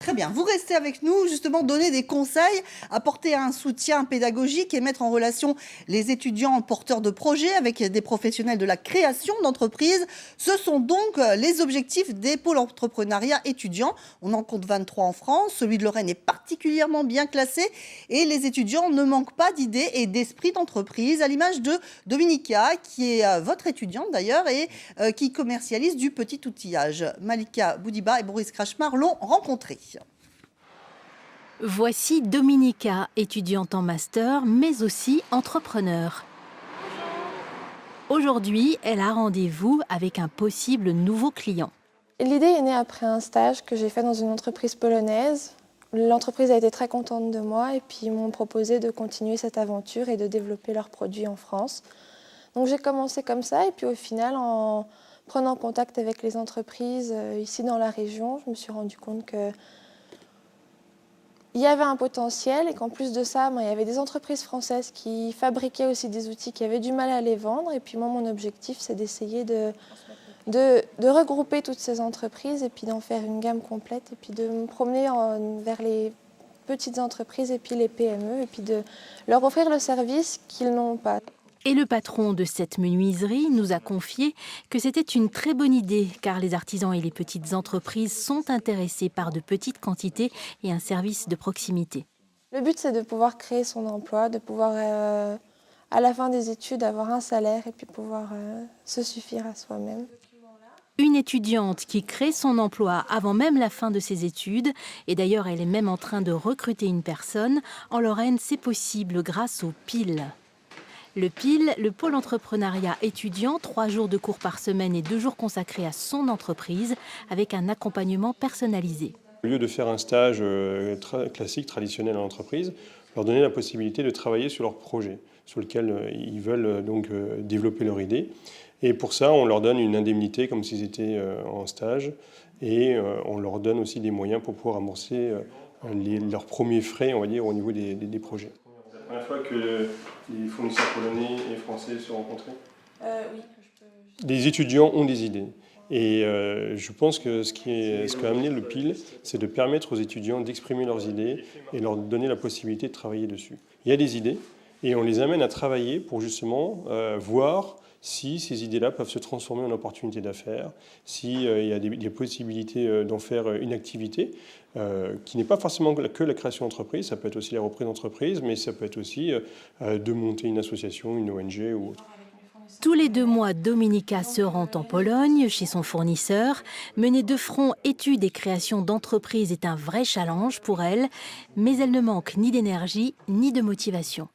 Très bien, vous restez avec nous, justement donner des conseils, apporter un soutien pédagogique et mettre en relation les étudiants porteurs de projets avec des professionnels de la création d'entreprises. Ce sont donc les objectifs des pôles entrepreneuriat étudiants. On en compte 23 en France, celui de Lorraine est particulièrement bien classé et les étudiants ne manquent pas d'idées et d'esprit d'entreprise, à l'image de Dominica, qui est votre étudiante d'ailleurs et qui commercialise du petit outillage. Malika Boudiba et Boris Krachmar l'ont rencontré. Voici Dominica, étudiante en master, mais aussi entrepreneur. Aujourd'hui, elle a rendez-vous avec un possible nouveau client. L'idée est née après un stage que j'ai fait dans une entreprise polonaise. L'entreprise a été très contente de moi et puis ils m'ont proposé de continuer cette aventure et de développer leurs produits en France. Donc j'ai commencé comme ça et puis au final, en prenant contact avec les entreprises ici dans la région, je me suis rendu compte que il y avait un potentiel et qu'en plus de ça, il y avait des entreprises françaises qui fabriquaient aussi des outils qui avaient du mal à les vendre. Et puis moi, mon objectif, c'est d'essayer de regrouper toutes ces entreprises et puis d'en faire une gamme complète et puis de me promener vers les petites entreprises et puis les PME et puis de leur offrir le service qu'ils n'ont pas. Et le patron de cette menuiserie nous a confié que c'était une très bonne idée car les artisans et les petites entreprises sont intéressés par de petites quantités et un service de proximité. Le but, c'est de pouvoir créer son emploi, de pouvoir, à la fin des études, avoir un salaire et puis pouvoir se suffire à soi-même. Une étudiante qui crée son emploi avant même la fin de ses études, et d'ailleurs elle est même en train de recruter une personne. En Lorraine, c'est possible grâce au PIL. Le PIL, le pôle entrepreneuriat étudiant, 3 jours de cours par semaine et 2 jours consacrés à son entreprise avec un accompagnement personnalisé. Au lieu de faire un stage classique, traditionnel en entreprise, leur donner la possibilité de travailler sur leur projet, sur lequel ils veulent donc développer leur idée. Et pour ça, on leur donne une indemnité comme s'ils étaient en stage et on leur donne aussi des moyens pour pouvoir amorcer leurs premiers frais, on va dire, au niveau des projets. C'est la première fois que les fournisseurs polonais et français se rencontraient. Oui. Les étudiants ont des idées. Et je pense que ce qu'a amené le PIL, c'est de permettre aux étudiants d'exprimer leurs idées et leur donner la possibilité de travailler dessus. Il y a des idées et on les amène à travailler pour justement voir si ces idées-là peuvent se transformer en opportunités d'affaires, s'il y a des possibilités d'en faire une activité qui n'est pas forcément que la création d'entreprise, ça peut être aussi la reprise d'entreprise, mais ça peut être aussi de monter une association, une ONG ou autre. Tous les 2 mois, Dominica se rend en Pologne, chez son fournisseur. Mener de front études et création d'entreprises est un vrai challenge pour elle, mais elle ne manque ni d'énergie ni de motivation.